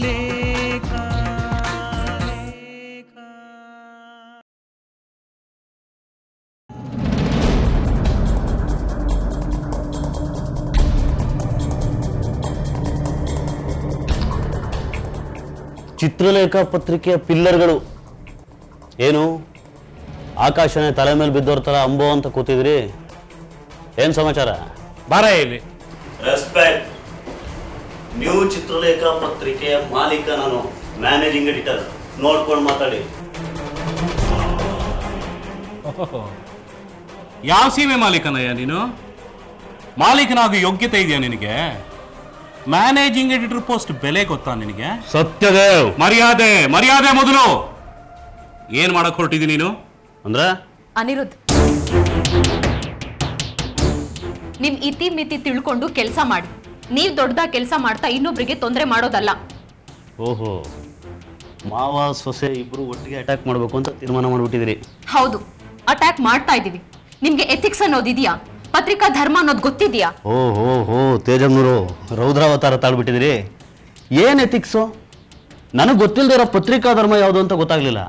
ಲೇಖ. ಚಿತ್ರಲೇಖ ಪತ್ರಿಕೆಯ ಪಿಲ್ಲರ್ಗಳು ಏನು ಆಕಾಶನೇ ತಲೆ ಮೇಲೆ ಬಿದ್ದೋರ್ ತರ ಅಂಬೋ ಅಂತ ಕೂತಿದ್ರಿ, ಏನ್ ಸಮಾಚಾರ? ಬಾರ ಇಲ್ಲಿ. ರೆಸ್ಪೆಕ್ಟ್. ನ್ಯೂ ಚಿತ್ರಲೇಖ ಪತ್ರಿಕೆಯ ಮಾಲೀಕ ನಾನು, ಮ್ಯಾನೇಜಿಂಗ್ ಎಡಿಟರ್. ನೋಡ್ಕೊಂಡು ಮಾತಾಡಿ. ಯಾವ ಸೀಮೆ ಮಾಲೀಕನಯ್ಯ ನೀನು? ಮಾಲೀಕನಾಗಿ ಯೋಗ್ಯತೆ ಇದೆಯಾ ನಿನಗೆ? ಮ್ಯಾನೇಜಿಂಗ್ ಎಡಿಟರ್ ಪೋಸ್ಟ್ ಬೆಲೆ ಗೊತ್ತಾ ನಿನಗೆ? ಸತ್ಯದೇವ್, ಮರ್ಯಾದೆ ಮರ್ಯಾದೆ ಮೊದಲು. ಏನ್ ಮಾಡಕ್ ಹೊರಟಿದಿ ನೀನು? ಅಂದ್ರೆ ಅನಿರುದ್ಧ್, ನಿಮ್ ಇತಿ ಮಿತಿ ತಿಳ್ಕೊಂಡು ಕೆಲಸ ಮಾಡಿ. ನೀವ್ ದೊಡ್ಡದಾಗಿ ಕೆಲಸ ಮಾಡ್ತಾ ಇನ್ನೊಬ್ರಿಗೆ ತೊಂದರೆ ಮಾಡೋದಲ್ಲ. ಓಹೋ, ಮಾವ ಸೊಸೆ ಇಬ್ರು ಒಟ್ಟಿಗೆ ಅಟ್ಯಾಕ್ ಮಾಡ್ಬೇಕು ಅಂತ ತೀರ್ಮಾನ ಮಾಡ್ಬಿಟ್ಟಿದ್ರಿ? ಹೌದು, ಅಟ್ಯಾಕ್ ಮಾಡ್ತಾ ಇದೀವಿ. ನಿಮ್ಗೆ ಎಥಿಕ್ಸ್ ಅನ್ನೋದಿದೆಯಾ? ಪತ್ರಿಕಾ ಧರ್ಮ ಅನ್ನೋದು ಗೊತ್ತಿದ್ಯಾ? ಓಹೋ ತೇಜಮ್ನೂರು ರೌದ್ರಾವತಾರ ತಾಳ್ಬಿಟ್ಟಿದ್ರಿ. ಏನ್ ಎಥಿಕ್ಸು? ನನಗೆ ಗೊತ್ತಿಲ್ಲದಿರೋ ಪತ್ರಿಕಾ ಧರ್ಮ ಯಾವುದು ಅಂತ ಗೊತ್ತಾಗ್ಲಿಲ್ಲ.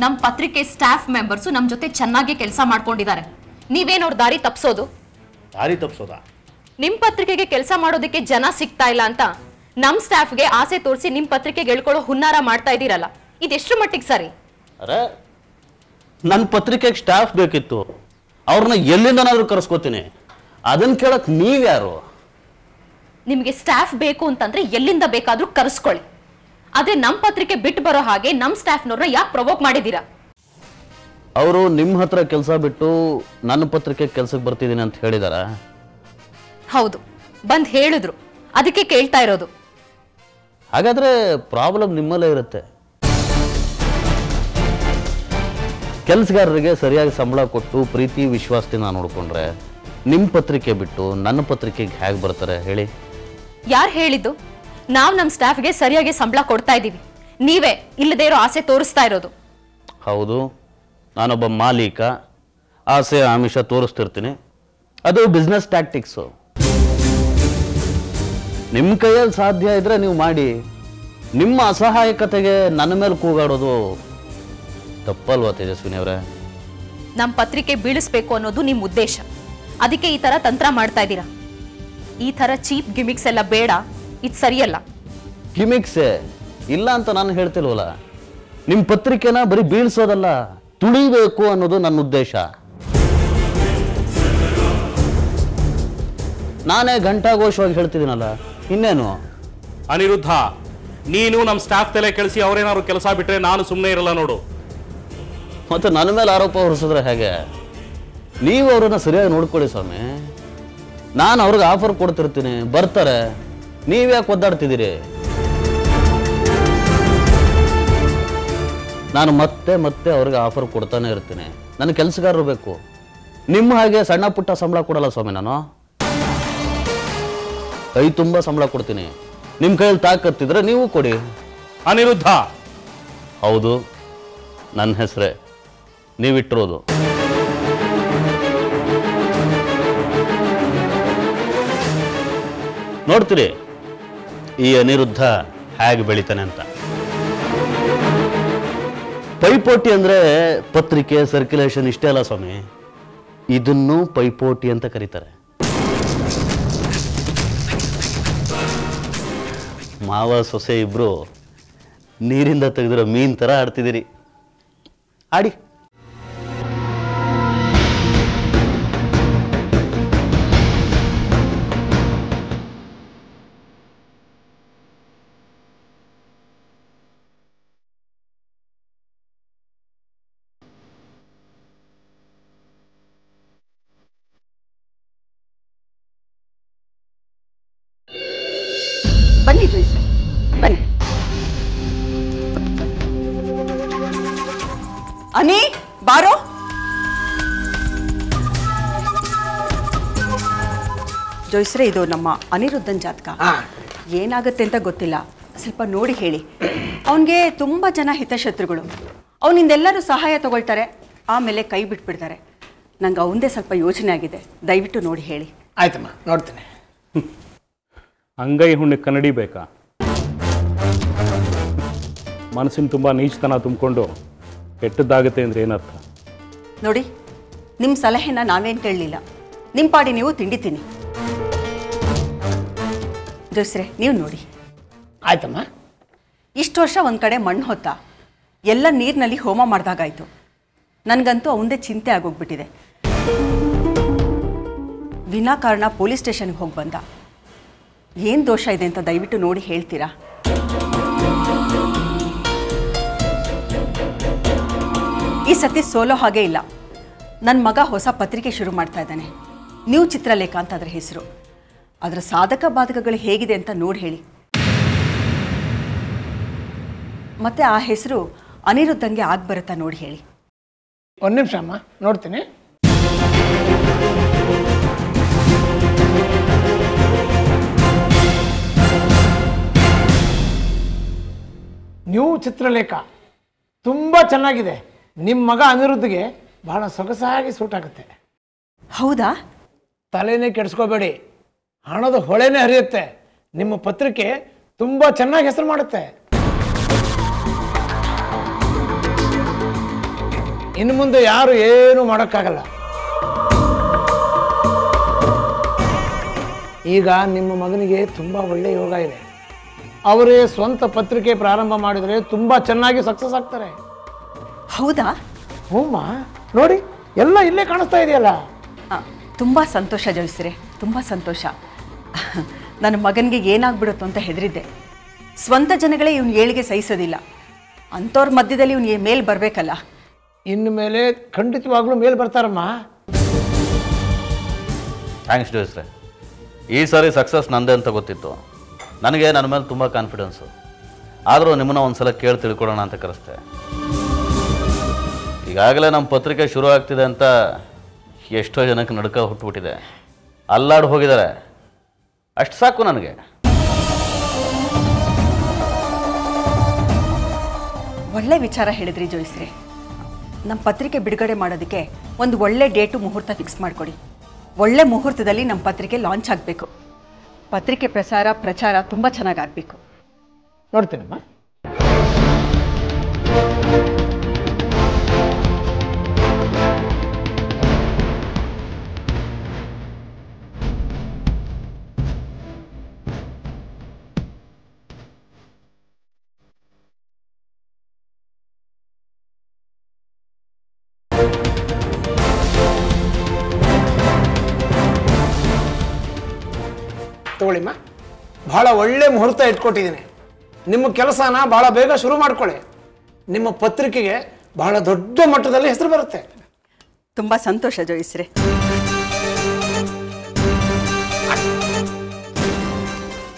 ನಮ್ ಪತ್ರಿಕೆ ಸ್ಟಾಫ್ ಮೆಂಬರ್ಸು ನಮ್ ಜೊತೆ ಚೆನ್ನಾಗಿ ಕೆಲಸ ಮಾಡ್ಕೊಂಡಿದ್ದಾರೆ. ನೀವೇನ್ ಅವ್ರ ದಾರಿ ತಪ್ಸೋದು? ದಾರಿ ತಪ್ಸೋದಾ? ನಿಮ್ ಪತ್ರಿಕೆಗೆ ಕೆಲಸ ಮಾಡೋದಕ್ಕೆ ಜನ ಸಿಗ್ತಾ ಇಲ್ಲ ಅಂತ ನಮ್ ಸ್ಟಾಫ್ಗೆ ಆಸೆ ತೋರಿಸಿ ನಿಮ್ ಪತ್ರಿಕೆಗೆ ಹೇಳ್ಕೊಳ್ಳೋ ಹುನ್ನಾರ ಮಾಡ್ತಾ ಇದೀರಲ್ಲ, ಇದೆಷ್ಟು ಮಟ್ಟಿಗೆ ಸರಿ? ಅರೆ, ನನ್ನ ಪತ್ರಿಕೆಗೆ ಸ್ಟಾಫ್ ಬೇಕಿತ್ತು, ಅವ್ರನ್ನ ಎಲ್ಲಿಂದನಾದ್ರೂ ಕರೆಸ್ಕೋತೀನಿ. ಅದನ್ನ ಕೇಳಕ್ ನೀವ್ಯಾರು? ನಿಮ್ಗೆ ಸ್ಟಾಫ್ ಬೇಕು ಅಂತಂದ್ರೆ ಎಲ್ಲಿಂದ ಬೇಕಾದ್ರೂ ಕರೆಸ್ಕೊಳ್ಳಿ. ಅದೇ ನಮ್ ಪತ್ರಿಕೆ ಬಿಟ್ಟು ಬರೋ ಹಾಗೆ ನಮ್ ಸ್ಟಾಫ್ನವ್ರನ್ನ ಯಾಕೆ ಪ್ರವೋಕ್ ಮಾಡಿದೀರಾ? ಅವರು ನಿಮ್ಮ ಹತ್ರ ಕೆಲಸ ಬಿಟ್ಟು ನನ್ನ ಪತ್ರಿಕೆ ಕೆಲ್ಸಕ್ಕೆ ಬರ್ತಿದ್ದೀನಿ ಅಂತ ಹೇಳಿದಾರ? ಹೌದು, ಬಂದ್ ಹೇಳಿದ್ರು, ಅದಕ್ಕೆ ಕೇಳ್ತಾ ಇರೋದು. ಹಾಗಾದ್ರೆ ಪ್ರಾಬ್ಲಮ್ ನಿಮ್ಮಲ್ಲೇ ಇರುತ್ತೆ. ಕೆಲಸಗಾರರಿಗೆ ಸರಿಯಾಗಿ ಸಂಬಳ ಕೊಟ್ಟು ಪ್ರೀತಿ ವಿಶ್ವಾಸದಿಂದ ನೋಡ್ಕೊಂಡ್ರೆ ನಿಮ್ಮ ಪತ್ರಿಕೆ ಬಿಟ್ಟು ನನ್ನ ಪತ್ರಿಕೆಗೆ ಹೇಗೆ ಬರ್ತಾರೆ ಹೇಳಿ? ಯಾರು ಹೇಳಿದ್ದು? ನಾವ್ ನಮ್ ಸ್ಟಾಫ್ಗೆ ಸರಿಯಾಗಿ ಸಂಬಳ ಕೊಡ್ತಾ ಇದೀವಿ. ನೀವೇ ಇಲ್ಲದೇ ಇರೋ ಆಸೆ ತೋರಿಸ್ತಾ ಇರೋದು. ಹೌದು, ನಾನೊಬ್ಬ ಮಾಲೀಕ, ಆಸೆ ಆಮಿಷ ತೋರಿಸ್ತಿರ್ತೀನಿ. ಅದು ಬಿಸ್ನೆಸ್ ಟ್ಯಾಕ್ಟಿಕ್ಸು. ನಿಮ್ಮ ಕೈಯಲ್ಲಿ ಸಾಧ್ಯ ಇದ್ರೆ ನೀವು ಮಾಡಿ. ನಿಮ್ಮ ಅಸಹಾಯಕತೆಗೆ ನನ್ನ ಮೇಲೆ ಕೂಗಾಡೋದು ತಪ್ಪಲ್ವಾ ತೇಜಸ್ವಿನಿ ಅವರೇ? ನಮ್ ಪತ್ರಿಕೆ ಬೀಳಿಸ್ಬೇಕು ಅನ್ನೋದು ನಿಮ್ ಉದ್ದೇಶ. ಅದಕ್ಕೆ ಈ ತರ ತಂತ್ರ ಮಾಡ್ತಾ ಇದ್ದೀರಾ. ಈ ತರ ಚೀಪ್ ಗಿಮಿಕ್ಸ್ ಎಲ್ಲ ಬೇಡ, ಇದು ಸರಿಯಲ್ಲ. ಗಿಮಿಕ್ಸೆ ಇಲ್ಲ ಅಂತ ನಾನು ಹೇಳ್ತಿಲ್ವಲ್ಲ. ನಿಮ್ಮ ಪತ್ರಿಕೆನ ಬರೀ ಬೀಳ್ಸೋದಲ್ಲ, ತುಳಿಬೇಕು ಅನ್ನೋದು ನನ್ನ ಉದ್ದೇಶ. ನಾನೇ ಘಂಟಾಘೋಷವಾಗಿ ಹೇಳ್ತಿದ್ದೀನಲ್ಲ, ಇನ್ನೇನು? ಅನಿರುದ್ಧ, ನೀನು ನಮ್ಮ ಸ್ಟಾಫ್ ತಲೆ ಕೆಳಿಸಿ ಅವ್ರೇನಾದ್ರು ಕೆಲಸ ಬಿಟ್ರೆ ನಾನು ಸುಮ್ಮನೆ ಇರಲ್ಲ ನೋಡು. ಮತ್ತೆ ನನ್ನ ಮೇಲೆ ಆರೋಪ ಹೊರಿಸಿದ್ರೆ ಹೇಗೆ? ನೀವು ಅವ್ರನ್ನ ಸರಿಯಾಗಿ ನೋಡ್ಕೊಳ್ಳಿ ಸ್ವಾಮಿ. ನಾನು ಅವ್ರಿಗೆ ಆಫರ್ ಕೊಡ್ತಿರ್ತೀನಿ, ಬರ್ತಾರೆ. ನೀವ್ಯಾಕೆ ಒದ್ದಾಡ್ತಿದ್ದೀರಿ? ನಾನು ಮತ್ತೆ ಮತ್ತೆ ಅವ್ರಿಗೆ ಆಫರ್ ಕೊಡ್ತಾನೆ ಇರ್ತೀನಿ. ನನ್ನ ಕೆಲಸಗಾರರು ಬೇಕು. ನಿಮ್ಮ ಹಾಗೆ ಸಣ್ಣ ಪುಟ್ಟ ಸಂಬಳ ಕೊಡಲ್ಲ ಸ್ವಾಮಿ ನಾನು. ಕೈ ತುಂಬ ಸಂಬಳ ಕೊಡ್ತೀನಿ. ನಿಮ್ಮ ಕೈಯಲ್ಲಿ ತಾಕತ್ತಿದ್ರೆ ನೀವು ಕೊಡಿ. ಅನಿರುದ್ಧ, ಹೌದು, ನನ್ನ ಹೆಸರೇ, ನೀವಿಟ್ಟಿರೋದು. ನೋಡ್ತೀರಿ ಈ ಅನಿರುದ್ಧ ಹೇಗೆ ಬೆಳಿತಾನೆ ಅಂತ. ಪೈಪೋಟಿ ಅಂದ್ರೆ ಪತ್ರಿಕೆ ಸರ್ಕ್ಯುಲೇಷನ್ ಇಷ್ಟೇ ಅಲ್ಲ ಸ್ವಾಮಿ, ಇದನ್ನು ಪೈಪೋಟಿ ಅಂತ ಕರೀತಾರೆ. ಮಾವ ಸೊಸೆ ಇಬ್ರು ನೀರಿಂದ ತೆಗೆದಿರೋ ಮೀನ್ ತರ ಆಡ್ತಿದ್ದೀರಿ. ಆಡಿ. ಬನ್ನಿ ಜೋಯಿಸ್, ಬನ್ನಿ. ಅನಿ, ಬಾರೋ. ಜೋಯಿಸ್ರೆ, ಇದು ನಮ್ಮ ಅನಿರುದ್ಧನ್ ಜಾತಕ. ಏನಾಗುತ್ತೆ ಅಂತ ಗೊತ್ತಿಲ್ಲ, ಸ್ವಲ್ಪ ನೋಡಿ ಹೇಳಿ. ಅವನಿಗೆ ತುಂಬ ಜನ ಹಿತಶತ್ರುಗಳು. ಅವನಿಂದೆಲ್ಲರೂ ಸಹಾಯ ತಗೊಳ್ತಾರೆ, ಆಮೇಲೆ ಕೈ ಬಿಟ್ಬಿಡ್ತಾರೆ. ನಂಗೆ ಅವನದೇ ಸ್ವಲ್ಪ ಯೋಚನೆ ಆಗಿದೆ, ದಯವಿಟ್ಟು ನೋಡಿ ಹೇಳಿ. ಆಯ್ತಮ್ಮ, ನೋಡ್ತೇನೆ. ಅಂಗೈ ಹುಣ್ಣು ಕನ್ನಡಿ ಬೇಕಾ? ಮನಸ್ಸಿನ ತುಂಬ ನೀಚತನ ತುಂಬಿಕೊಂಡು ಕೆಟ್ಟದ್ದಾಗುತ್ತೆ ಅಂದರೆ ಏನರ್ಥ? ನೋಡಿ, ನಿಮ್ಮ ಸಲಹೆನ ನಾವೇನು ಕೇಳಲಿಲ್ಲ. ನಿಮ್ಮ ಪಾಡಿ ನೀವು ತಿಂಡಿ ತಿನ್ನಿ. ಜೋಸ್ರೆ, ನೀವು ನೋಡಿ. ಆಯ್ತಮ್ಮ. ಇಷ್ಟು ವರ್ಷ ಒಂದು ಕಡೆ ಮಣ್ಣು ಹೊತ್ತ ಎಲ್ಲ ನೀರಿನಲ್ಲಿ ಹೋಮ ಮಾಡಿದಾಗಾಯ್ತು. ನನಗಂತೂ ಅವಂದೇ ಚಿಂತೆ ಆಗೋಗ್ಬಿಟ್ಟಿದೆ. ವಿನಾಕಾರಣ ಪೊಲೀಸ್ ಸ್ಟೇಷನ್ಗೆ ಹೋಗಿ ಬಂದ. ಏನು ದೋಷ ಇದೆ ಅಂತ ದಯವಿಟ್ಟು ನೋಡಿ ಹೇಳ್ತೀರಾ? ಈ ಸತಿ ಸೋಲೋ ಹಾಗೆ ಇಲ್ಲ. ನನ್ನ ಮಗ ಹೊಸ ಪತ್ರಿಕೆ ಶುರು ಮಾಡ್ತಾ ಇದ್ದಾನೆ. ನ್ಯೂ ಚಿತ್ರಲೇಖ ಅಂತ ಅದರ ಹೆಸರು. ಅದರ ಸಾಧಕ ಬಾಧಕಗಳು ಹೇಗಿದೆ ಅಂತ ನೋಡಿ ಹೇಳಿ. ಮತ್ತೆ ಆ ಹೆಸರು ಅನಿರುದ್ಧಂಗೆ ಆಗ್ಬರುತ್ತಾ ನೋಡಿ ಹೇಳಿ. ಒಂದು ನಿಮಿಷ ಅಮ್ಮ, ನೋಡ್ತೀನಿ. ನ್ಯೂ ಚಿತ್ರಲೇಖ ತುಂಬ ಚೆನ್ನಾಗಿದೆ. ನಿಮ್ಮ ಮಗ ಅನಿರುದ್ಧಿಗೆ ಬಹಳ ಸೊಗಸಾಗಿ ಸೂಟ್ ಆಗುತ್ತೆ. ಹೌದಾ? ತಲೆನೇ ಕೆಡಿಸ್ಕೋಬೇಡಿ, ಹಣದ ಹೊಳೆನೇ ಹರಿಯುತ್ತೆ. ನಿಮ್ಮ ಪತ್ರಿಕೆ ತುಂಬ ಚೆನ್ನಾಗಿ ಹೆಸರು ಮಾಡುತ್ತೆ. ಇನ್ನು ಮುಂದೆ ಯಾರು ಏನೂ ಮಾಡೋಕ್ಕಾಗಲ್ಲ. ಈಗ ನಿಮ್ಮ ಮಗನಿಗೆ ತುಂಬ ಒಳ್ಳೆಯ ಯೋಗ ಇದೆ. ಅವರೇ ಸ್ವಂತ ಪತ್ರಿಕೆ ಪ್ರಾರಂಭ ಮಾಡಿದರೆ ತುಂಬ ಚೆನ್ನಾಗಿ ಸಕ್ಸಸ್ ಆಗ್ತಾರೆ. ಹೌದಾ? ಹೂಮ್ಮ, ನೋಡಿ ಎಲ್ಲ ಇಲ್ಲೇ ಕಾಣಿಸ್ತಾ ಇದೆಯಲ್ಲ. ತುಂಬ ಸಂತೋಷ ಜೋಯಿಸ್ರೆ, ತುಂಬ ಸಂತೋಷ. ನನ್ನ ಮಗನಿಗೆ ಏನಾಗ್ಬಿಡುತ್ತೋ ಅಂತ ಹೆದರಿದ್ದೆ. ಸ್ವಂತ ಜನಗಳೇ ಇವನು ಏಳಿಗೆ ಸಹಿಸೋದಿಲ್ಲ. ಅಂಥವ್ರ ಮಧ್ಯದಲ್ಲಿ ಇವನಿಗೆ ಮೇಲೆ ಬರಬೇಕಲ್ಲ. ಇನ್ನು ಮೇಲೆ ಖಂಡಿತವಾಗ್ಲೂ ಮೇಲೆ ಬರ್ತಾರಮ್ಮ. ಥ್ಯಾಂಕ್ಸ್ ಜೋಯಿಸ್ರೆ. ಈ ಸಾರಿ ಸಕ್ಸಸ್ ನಂದೇ ಅಂತ ಗೊತ್ತಿತ್ತು. ನನಗೆ ನನ್ನ ಮೇಲೆ ತುಂಬ ಕಾನ್ಫಿಡೆನ್ಸು. ಆದರೂ ನಿಮ್ಮನ್ನ ಒಂದು ಸಲ ಕೇಳಿ ತಿಳ್ಕೊಳ್ಳೋಣ ಅಂತ ಕರೆಸ್ತೆ. ಈಗಾಗಲೇ ನಮ್ಮ ಪತ್ರಿಕೆ ಶುರು ಆಗ್ತಿದೆ ಅಂತ ಎಷ್ಟೋ ಜನಕ್ಕೆ ನಡುಕ ಹುಟ್ಟುಬಿಟ್ಟಿದೆ. ಅಲ್ಲಾಡಿ ಹೋಗಿದ್ದಾರೆ. ಅಷ್ಟು ಸಾಕು ನನಗೆ. ಒಳ್ಳೆ ವಿಚಾರ ಹೇಳಿದ್ರಿ ಜೋಯಿಸ್ರೆ. ನಮ್ಮ ಪತ್ರಿಕೆ ಬಿಡುಗಡೆ ಮಾಡೋದಕ್ಕೆ ಒಂದು ಒಳ್ಳೆ ಡೇಟು ಮುಹೂರ್ತ ಫಿಕ್ಸ್ ಮಾಡಿಕೊಡಿ. ಒಳ್ಳೆ ಮುಹೂರ್ತದಲ್ಲಿ ನಮ್ಮ ಪತ್ರಿಕೆ ಲಾಂಚ್ ಆಗಬೇಕು. ಪತ್ರಿಕೆ ಪ್ರಚಾರ ತುಂಬ ಚೆನ್ನಾಗಾಗಬೇಕು. ನೋಡ್ತೀನಮ್ಮ. ತಗೊಳ್ಳಿಮ್ಮ, ಬಹಳ ಒಳ್ಳೆ ಮುಹೂರ್ತ ಇಟ್ಕೊಟ್ಟಿದ್ದೀನಿ. ನಿಮ್ಮ ಕೆಲಸನ ಬಹಳ ಬೇಗ ಶುರು ಮಾಡ್ಕೊಳ್ಳಿ. ನಿಮ್ಮ ಪತ್ರಿಕೆಗೆ ಬಹಳ ದೊಡ್ಡ ಮಟ್ಟದಲ್ಲಿ ಹೆಸರು ಬರುತ್ತೆ. ತುಂಬ ಸಂತೋಷ ಜೋಯಿಸ್ರೆ.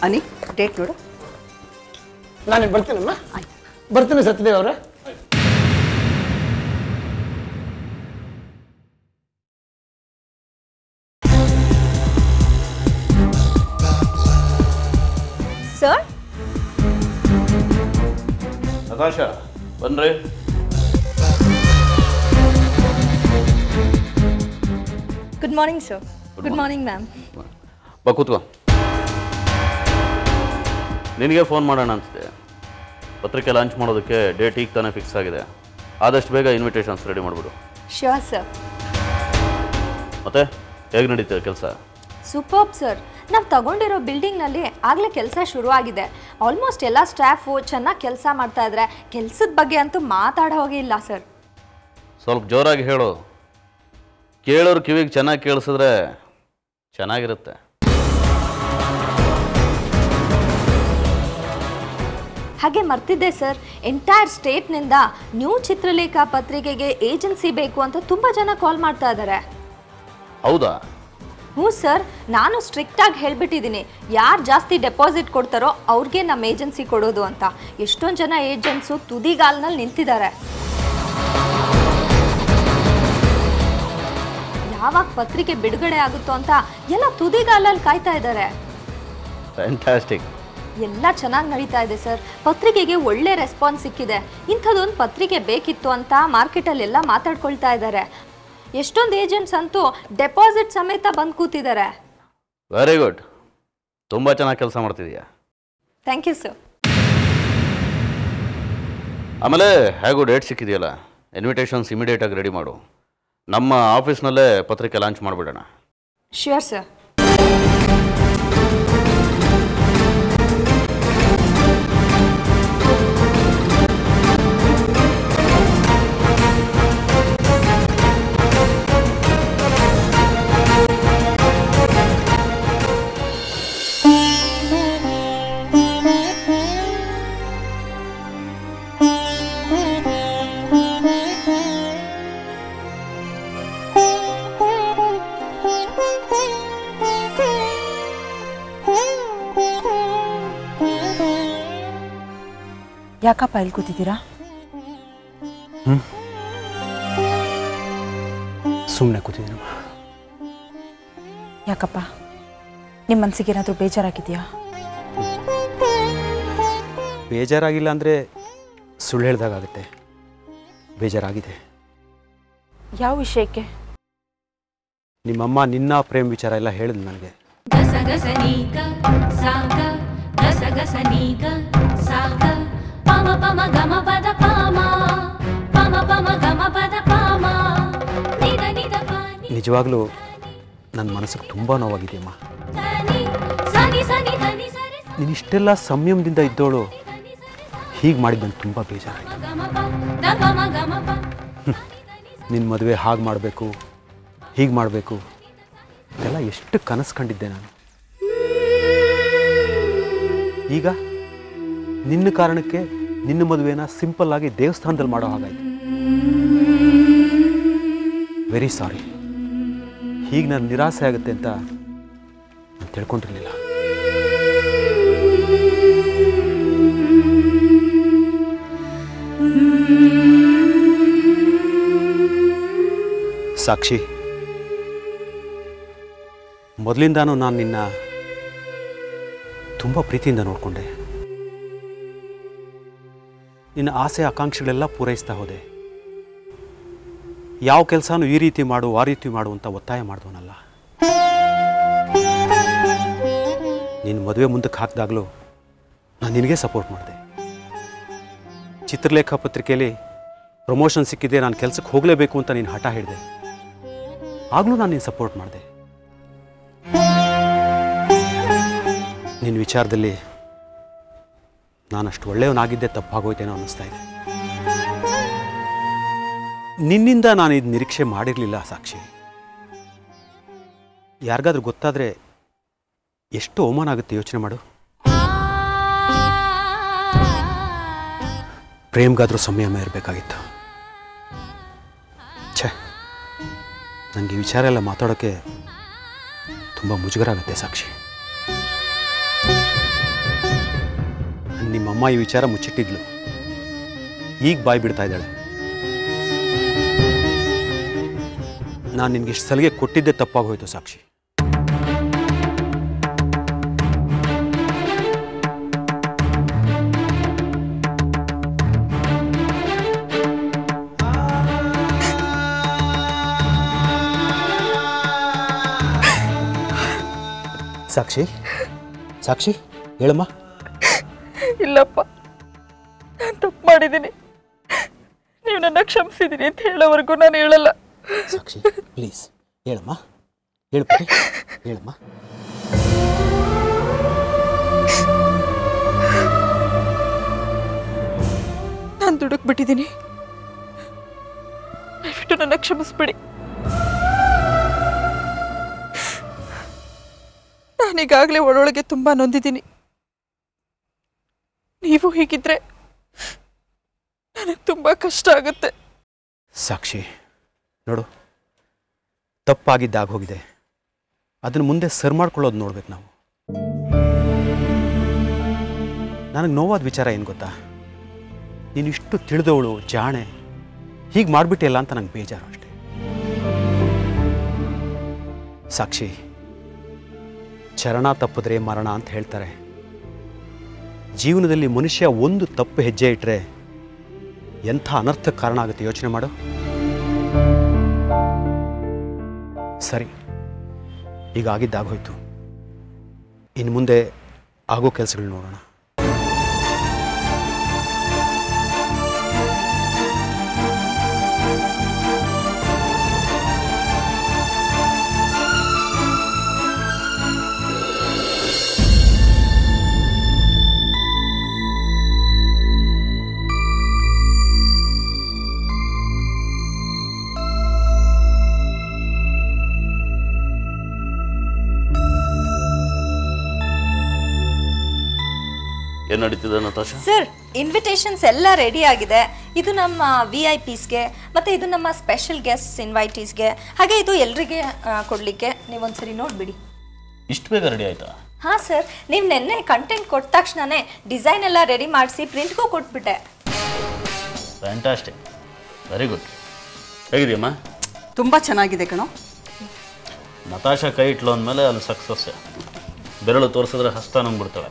ಅನಿ, ಡೇಟ್ ನೋಡು. ನಾನು ಬರ್ತೀನಮ್ಮ. ಬರ್ತೀನಿ ಸತ್ಯದೇವ್ ಅವರೇ. ಸರ್, ನತಾಶಾ ಬನ್ರಿ. Good morning sir. Good morning ma'am. ಬಾ ಕೂತ್ಕೋ. ನಿನಗೆ ಫೋನ್ ಮಾಡೋಣ ಅನಿಸಿದೆ. ಪತ್ರಿಕೆ ಲಾಂಚ್ ಮಾಡೋದಕ್ಕೆ ಡೇಟ್ ಈಗ ತಾನೇ ಫಿಕ್ಸ್ ಆಗಿದೆ. ಆದಷ್ಟು ಬೇಗ ಇನ್ವಿಟೇಷನ್ಸ್ ರೆಡಿ ಮಾಡಿಬಿಡು. Sure sir. ಮತ್ತೆ ಹೇಗೆ ನಡೀತದೆ ಕೆಲಸ? Superb sir. ನಾವು ತಗೊಂಡಿರೋ ಬಿಲ್ಡಿಂಗ್ನಲ್ಲಿ ಆಗಲೇ ಕೆಲಸ ಶುರುವಾಗಿದೆ. ಆಲ್ಮೋಸ್ಟ್ ಎಲ್ಲ ಸ್ಟಾಫು ಚೆನ್ನಾಗಿ ಕೆಲಸ ಮಾಡ್ತಾ ಇದ್ದಾರೆ. ಕೆಲಸದ ಬಗ್ಗೆ ಅಂತೂ ಮಾತಾಡೋ ಹೋಗೇ ಇಲ್ಲ ಸರ್. ಸ್ವಲ್ಪ ಜೋರಾಗಿ ಹೇಳು. ಕೇಳೋರು ಕಿವಿಗೆ ಚೆನ್ನಾಗಿ ಕೇಳಿಸಿದ್ರೆ ಚೆನ್ನಾಗಿರುತ್ತೆ. ಹಾಗೆ ಮರ್ತಿದ್ದೆ ಸರ್, ಎಂಟೈರ್ ಸ್ಟೇಟ್ನಿಂದ ನ್ಯೂ ಚಿತ್ರಲೇಖ ಪತ್ರಿಕೆಗೆ ಏಜೆನ್ಸಿ ಬೇಕು ಅಂತ ತುಂಬ ಜನ ಕಾಲ್ ಮಾಡ್ತಾ ಇದ್ದಾರೆ. ಹೌದಾ? ಹ್ಞೂ ಸರ್, ನಾನು ಸ್ಟ್ರಿಕ್ಟಾಗಿ ಹೇಳ್ಬಿಟ್ಟಿದ್ದೀನಿ, ಯಾರು ಜಾಸ್ತಿ ಡೆಪಾಸಿಟ್ ಕೊಡ್ತಾರೋ ಅವ್ರಿಗೆ ನಮ್ಮ ಏಜೆನ್ಸಿ ಕೊಡೋದು ಅಂತ. ಎಷ್ಟೊಂದು ಜನ ಏಜೆಂಟ್ಸು ತುದಿಗಾಲ್ನಲ್ಲಿ ನಿಂತಿದ್ದಾರೆ. ಯಾವಾಗ ಪತ್ರಿಕೆ ಬಿಡುಗಡೆ ಆಗುತ್ತೋ ಅಂತ ಎಲ್ಲ ತುದಿಗಾಲಲ್ಲಿ ಕಾಯ್ತಾ ಇದ್ದಾರೆ. ಫ್ಯಾಂಟಾಸ್ಟಿಕ್. ಎಲ್ಲ ಚೆನ್ನಾಗಿ ನಡೀತಾ ಇದೆ ಸರ್. ಪತ್ರಿಕೆಗೆ ಒಳ್ಳೆ ರೆಸ್ಪಾನ್ಸ್ ಸಿಕ್ಕಿದೆ. ಇಂಥದ್ದೊಂದು ಪತ್ರಿಕೆ ಬೇಕಿತ್ತು ಅಂತ ಮಾರ್ಕೆಟಲ್ಲೆಲ್ಲ ಮಾತಾಡ್ಕೊಳ್ತಾ ಇದ್ದಾರೆ. ಎಷ್ಟೊಂದು ಏಜೆಂಟ್ಸ್ ಅಂತೂ ಡೆಪಾಸಿಟ್ ಸಮೇತ ಬಂದು ಕೂತಿದ್ದಾರೆ. Very good. ತುಂಬ ಚೆನ್ನಾಗಿ ಕೆಲಸ ಮಾಡ್ತಿದೀಯಾ. Thank you sir. ಆಮೇಲೆ ಹೇಗೂ ಡೇಟ್ ಸಿಕ್ಕಿದೆಯಲ್ಲ, ಇನ್ವಿಟೇಷನ್ಸ್ ಇಮಿಡಿಯೇಟಾಗಿ ರೆಡಿ ಮಾಡು. ನಮ್ಮ ಆಫೀಸ್ನಲ್ಲೇ ಪತ್ರಿಕೆ ಲಾಂಚ್ ಮಾಡಿಬಿಡೋಣ. Sure sir. ಯಾಕಪ್ಪ ಇಲ್ಲಿ ಕೂತಿದ್ದೀರಾ? ಸುಮ್ಮನೆ ಕೂತಿದ್ದೀನಮ್ಮ. ಯಾಕಪ್ಪ, ನಿಮ್ಮ ಮನಸ್ಸಿಗೆ ಏನಾದರೂ ಬೇಜಾರಾಗಿದೆಯಾ? ಬೇಜಾರಾಗಿಲ್ಲ ಅಂದರೆ ಸುಳ್ಳು ಹೇಳ್ದಾಗುತ್ತೆ. ಬೇಜಾರಾಗಿದೆ. ಯಾವ ವಿಷಯಕ್ಕೆ? ನಿಮ್ಮಮ್ಮ ನಿನ್ನ ಪ್ರೇಮ್ ವಿಚಾರ ಎಲ್ಲ ಹೇಳಿದ್ ನನಗೆ. ನಿಜವಾಗ್ಲೂ ನನ್ನ ಮನಸ್ಸಿಗೆ ತುಂಬ ನೋವಾಗಿದೆಯಮ್ಮ. ನೀನಿಷ್ಟೆಲ್ಲ ಸಂಯಮದಿಂದ ಇದ್ದೋಳು ಹೀಗೆ ಮಾಡಿದ್ದು ನಂಗೆ ತುಂಬ ಬೇಜಾರಾಯಿತು. ನಿನ್ನ ಮದುವೆ ಹಾಗೆ ಮಾಡಬೇಕು, ಹೀಗೆ ಮಾಡಬೇಕು ಇದೆಲ್ಲ ಎಷ್ಟು ಕನಸು ಕಂಡಿದ್ದೆ ನಾನು. ಈಗ ನಿನ್ನ ಕಾರಣಕ್ಕೆ ನಿನ್ನ ಮದುವೆನ ಸಿಂಪಲ್ ಆಗಿ ದೇವಸ್ಥಾನದಲ್ಲಿ ಮಾಡೋ ಹಾಗಾಯಿತು. Very sorry. ಹೀಗೆ ನಾನು ನಿರಾಸೆ ಆಗುತ್ತೆ ಅಂತ ನಾನು ತಿಳ್ಕೊಂಡಿರಲಿಲ್ಲ. ಸಾಕ್ಷಿ, ಮೊದಲಿಂದಾನು ನಾನು ನಿನ್ನ ತುಂಬ ಪ್ರೀತಿಯಿಂದ ನೋಡಿಕೊಂಡೆ. ನಿನ್ನ ಆಸೆ ಆಕಾಂಕ್ಷೆಗಳೆಲ್ಲ ಪೂರೈಸ್ತಾ ಹೋದೆ. ಯಾವ ಕೆಲಸನೂ ಈ ರೀತಿ ಮಾಡು ಆ ರೀತಿ ಮಾಡು ಅಂತ ಒತ್ತಾಯ ಮಾಡಿದವನಲ್ಲ. ನಿನ್ನ ಮದುವೆ ಮುಂದಕ್ಕೆ ಹಾಕಿದಾಗಲೂ ನಾನು ನಿನಗೆ ಸಪೋರ್ಟ್ ಮಾಡಿದೆ. ಚಿತ್ರಲೇಖಾ ಪತ್ರಿಕೆಯಲ್ಲಿ ಪ್ರಮೋಷನ್ ಸಿಕ್ಕಿದೆ, ನಾನು ಕೆಲಸಕ್ಕೆ ಹೋಗಲೇಬೇಕು ಅಂತ ನೀನು ಹಠ ಹಿಡಿದೆ. ಆಗಲೂ ನಾನು ನಿನ್ನ ಸಪೋರ್ಟ್ ಮಾಡಿದೆ. ನಿನ್ನ ವಿಚಾರದಲ್ಲಿ ನಾನಷ್ಟು ಒಳ್ಳೆಯವನಾಗಿದ್ದೆ ತಪ್ಪಾಗೋಯ್ತೇನೋ ಅನ್ನಿಸ್ತಾ ಇದೆ. ನಿನ್ನಿಂದ ನಾನು ಇದು ನಿರೀಕ್ಷೆ ಮಾಡಿರಲಿಲ್ಲ ಸಾಕ್ಷಿ. ಯಾರಿಗಾದ್ರೂ ಗೊತ್ತಾದರೆ ಎಷ್ಟು ಅವಮಾನ ಆಗುತ್ತೆ ಯೋಚನೆ ಮಾಡು. ಪ್ರೇಮ್ಗಾದ್ರೂ ಸಂಯಮ ಇರಬೇಕಾಗಿತ್ತು. ಛೇ, ನನಗೆ ಈ ವಿಚಾರ ಎಲ್ಲ ಮಾತಾಡೋಕ್ಕೆ ತುಂಬ ಮುಜುಗರ ಆಗುತ್ತೆ ಸಾಕ್ಷಿ. ನಿಮ್ಮಮ್ಮ ಈ ವಿಚಾರ ಮುಚ್ಚಿಟ್ಟಿದ್ಲು, ಈಗ ಬಾಯಿ ಬಿಡ್ತಾ ಇದ್ದಾಳೆ. ನಾನು ನಿನಗೆ ಇಷ್ಟು ಸಲಿಗೆ ಕೊಟ್ಟಿದ್ದೆ ತಪ್ಪಾಗೋಯ್ತು ಸಾಕ್ಷಿ. ಸಾಕ್ಷಿ, ಸಾಕ್ಷಿ ಹೇಳಮ್ಮ. ಇಲ್ಲಪ್ಪ, ನಾನು ತಪ್ಪು ಮಾಡಿದ್ದೀನಿ. ನೀವು ನನ್ನ ಕ್ಷಮಿಸಿದ್ದೀನಿ ಅಂತ ಹೇಳೋವರೆಗೂ ನಾನು ಹೇಳಲ್ಲ. ಸಾಕ್ಷಿ ಪ್ಲೀಸ್ ಹೇಳಮ್ಮ, ಹೇಳ್ಬಿಟ್ಟು ಹೇಳಮ್ಮ. ನಾನು ದುಡುಕ್ ಬಿಟ್ಟಿದ್ದೀನಿ, ದಯವಿಟ್ಟು ನನ್ನ ಕ್ಷಮಿಸ್ಬಿಡಿ. ನಾನೀಗಾಗಲೇ ಒಳೊಳಗೆ ತುಂಬ ನೊಂದಿದ್ದೀನಿ. ನೀವು ಹೀಗಿದ್ರೆ ನನಗೆ ತುಂಬ ಕಷ್ಟ ಆಗುತ್ತೆ. ಸಾಕ್ಷಿ ನೋಡು, ತಪ್ಪಾಗಿದ್ದಾಗ ಹೋಗಿದೆ, ಅದನ್ನು ಮುಂದೆ ಸರಿ ಮಾಡ್ಕೊಳ್ಳೋದು ನೋಡ್ಬೇಕು ನಾವು. ನನಗೆ ನೋವಾದ ವಿಚಾರ ಏನು ಗೊತ್ತಾ, ನೀನು ಇಷ್ಟು ತಿಳಿದವಳು ಜಾಣೆ, ಹೀಗೆ ಮಾಡಿಬಿಟ್ಟಿಲ್ಲ ಅಂತ ನಂಗೆ ಬೇಜಾರು ಅಷ್ಟೆ. ಸಾಕ್ಷಿ, ಚರಣ ತಪ್ಪಿದ್ರೆ ಮರಣ ಅಂತ ಹೇಳ್ತಾರೆ. ಜೀವನದಲ್ಲಿ ಮನುಷ್ಯ ಒಂದು ತಪ್ಪು ಹೆಜ್ಜೆ ಇಟ್ಟರೆ ಎಂಥ ಅನರ್ಥಕ್ಕೆ ಕಾರಣ ಆಗುತ್ತೆ ಯೋಚನೆ ಮಾಡು. ಸರಿ, ಈಗ ಆಗಿದ್ದಾಗೋಯ್ತು, ಇನ್ನು ಮುಂದೆ ಆಗೋ ಕೆಲಸಗಳು ನೋಡೋಣ. ಏನು ನಡೀತಿದೆ ನತಾಶಾ? ಸರ್ ಇನ್ವಿಟೇಷನ್ಸ್ ಎಲ್ಲ ರೆಡಿ ಆಗಿದೆ. ಇದು ನಮ್ಮ VIPsಗೆ ಮತ್ತು ಇದು ನಮ್ಮ ಸ್ಪೆಷಲ್ ಗೆಸ್ಟ್ಸ್ ಇನ್ವೈಟೀಸ್ಗೆ, ಹಾಗೆ ಇದು ಎಲ್ರಿಗೆ ಕೊಡಲಿಕ್ಕೆ. ನೀವೊಂದ್ಸರಿ ನೋಡಿಬಿಡಿ. ಇಷ್ಟು ಬೇಗ ರೆಡಿ ಆಯ್ತಾ? ಹಾಂ ಸರ್, ನೀವು ನೆನ್ನೆ ಕಂಟೆಂಟ್ ಕೊಟ್ಟ ತಕ್ಷಣವೇ ಡಿಸೈನ್ ಎಲ್ಲ ರೆಡಿ ಮಾಡಿಸಿ ಪ್ರಿಂಟ್ಗೂ ಕೊಟ್ಬಿಟ್ಟೆ. Fantastic, very good. ಹೇಗಿದೆಯಮ್ಮ? ತುಂಬ ಚೆನ್ನಾಗಿದೆ ಕಣೋ. ನತಾಶಾ ಕೈ ಇಟ್ಲು ಅಂದಮೇಲೆ ಅಲ್ಲಿ ಸಕ್ಸಸ್ಸೇ. ಬೆರಳು ತೋರಿಸಿದ್ರೆ ಹಸ್ತ ನಂಬಿಡ್ತಾಳೆ.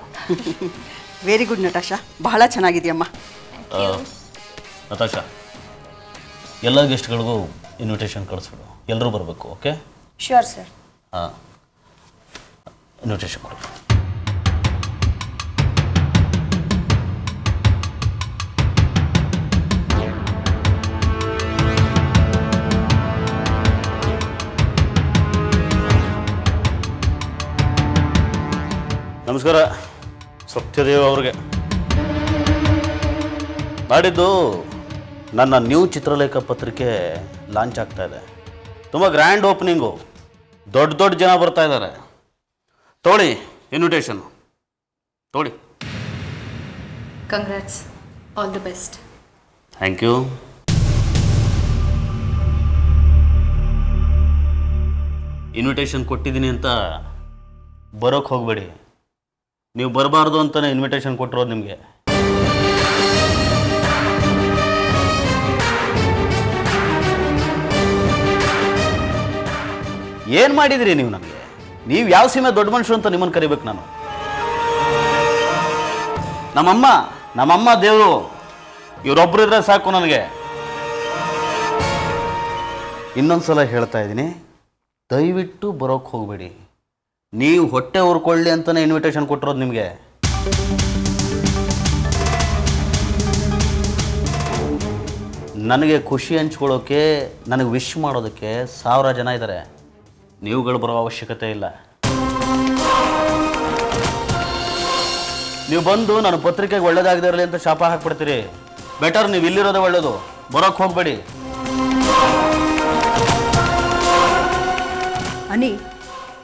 ವೆರಿ ಗುಡ್ ನಟಾಶಾ, ಬಹಳ ಚೆನ್ನಾಗಿದೆಯಮ್ಮ. ನತಾಶಾ, ಎಲ್ಲ ಗೆಸ್ಟ್ಗಳಿಗೂ ಇನ್ವಿಟೇಷನ್ ಕಳಿಸ್ಬಿಡು, ಎಲ್ಲರೂ ಬರಬೇಕು. ಓಕೆ? Sure sir. ಹಾಂ, ಇನ್ವಿಟೇಷನ್ ಕೊಡಿ. ನಮಸ್ಕಾರ ಸತ್ಯದೇವ್ ಅವ್ರಿಗೆ. ನಾಡಿದ್ದು ನನ್ನ ನ್ಯೂ ಚಿತ್ರಲೇಖ ಪತ್ರಿಕೆ ಲಾಂಚ್ ಆಗ್ತಾ ಇದೆ. ತುಂಬ ಗ್ರ್ಯಾಂಡ್ ಓಪನಿಂಗು, ದೊಡ್ಡ ದೊಡ್ಡ ಜನ ಬರ್ತಾ ಇದ್ದಾರೆ. ತೊಗೊಳ್ಳಿ ಇನ್ವಿಟೇಷನ್, ತೊಗೊಳ್ಳಿ. Congrats, all the best. Thank you. Invitation ಕೊಟ್ಟಿದ್ದೀನಿ ಅಂತ ಬರೋಕ್ಕೆ ಹೋಗಬೇಡಿ. ನೀವು ಬರಬಾರ್ದು ಅಂತಲೇ ಇನ್ವಿಟೇಷನ್ ಕೊಟ್ಟಿರೋದು ನಿಮಗೆ. ಏನು ಮಾಡಿದಿರಿ ನೀವು ನನಗೆ? ನೀವು ಯಾವ ಸೀಮೆ ದೊಡ್ಡ ಮನುಷ್ಯರು ಅಂತ ನಿಮ್ಮನ್ನು ಕರಿಬೇಕು ನಾನು? ನಮ್ಮಮ್ಮ ದೇವರು, ಇವರೊಬ್ಬರು ಇದ್ರೆ ಸಾಕು ನನಗೆ. ಇನ್ನೊಂದ್ಸಲ ಹೇಳ್ತಾ ಇದ್ದೀನಿ, ದಯವಿಟ್ಟು ಬರೋಕ್ಕೆ ಹೋಗಬೇಡಿ. ನೀವು ಹೊಟ್ಟೆ ಉರ್ಕೊಳ್ಳಿ ಅಂತಲೇ ಇನ್ವಿಟೇಷನ್ ಕೊಟ್ಟಿರೋದು ನಿಮಗೆ. ನನಗೆ ಖುಷಿ ಹಂಚ್ಕೊಳ್ಳೋಕ್ಕೆ, ನನಗೆ ವಿಶ್ ಮಾಡೋದಕ್ಕೆ 1000 ಜನ ಇದ್ದಾರೆ. ನೀವುಗಳು ಬರೋ ಅವಶ್ಯಕತೆ ಇಲ್ಲ. ನೀವು ಬಂದು ನನ್ನ ಪತ್ರಿಕೆಗೆ ಒಳ್ಳೇದಾಗದೇ ಇರಲಿ ಅಂತ ಶಾಪ ಹಾಕ್ಬಿಡ್ತೀರಿ. ಬೆಟರ್ ನೀವು ಇಲ್ಲಿರೋದೇ ಒಳ್ಳೇದು, ಬರೋಕ್ಕೆ ಹೋಗಬೇಡಿ. ಅನಿ,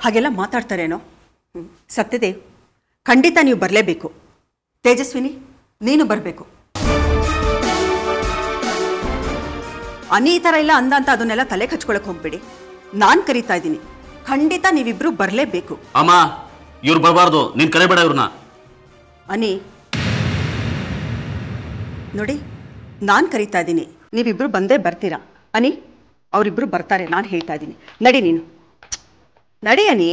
ಹಾಗೆಲ್ಲ ಮಾತಾಡ್ತಾರೇನೋ? ಸತ್ಯದೇವ್, ಖಂಡಿತ ನೀವು ಬರಲೇಬೇಕು. ತೇಜಸ್ವಿನಿ, ನೀನು ಬರಬೇಕು. ಅನಿ ಈ ಥರ ಇಲ್ಲ ಅಂದ ಅಂತ ಅದನ್ನೆಲ್ಲ ತಲೆ ಹಚ್ಕೊಳಕ್ಕೆ ಹೋಗ್ಬೇಡಿ. ನಾನು ಕರೀತಾ ಇದ್ದೀನಿ, ಖಂಡಿತ ನೀವಿಬ್ರು ಬರಲೇಬೇಕು. ಅಮ್ಮ, ಇವ್ರು ಬರಬಾರ್ದು, ನೀನು ಕರಿಬೇಡ ಇವ್ರನ್ನ. ಅನಿ ನೋಡಿ, ನಾನು ಕರೀತಾ ಇದ್ದೀನಿ, ನೀವಿಬ್ರು ಬಂದೇ ಬರ್ತೀರಾ. ಅನಿ, ಅವರಿಬ್ರು ಬರ್ತಾರೆ, ನಾನು ಹೇಳ್ತಾ ಇದ್ದೀನಿ. ನಡಿ ನೀನು, ನಡಿ ಅನಿ.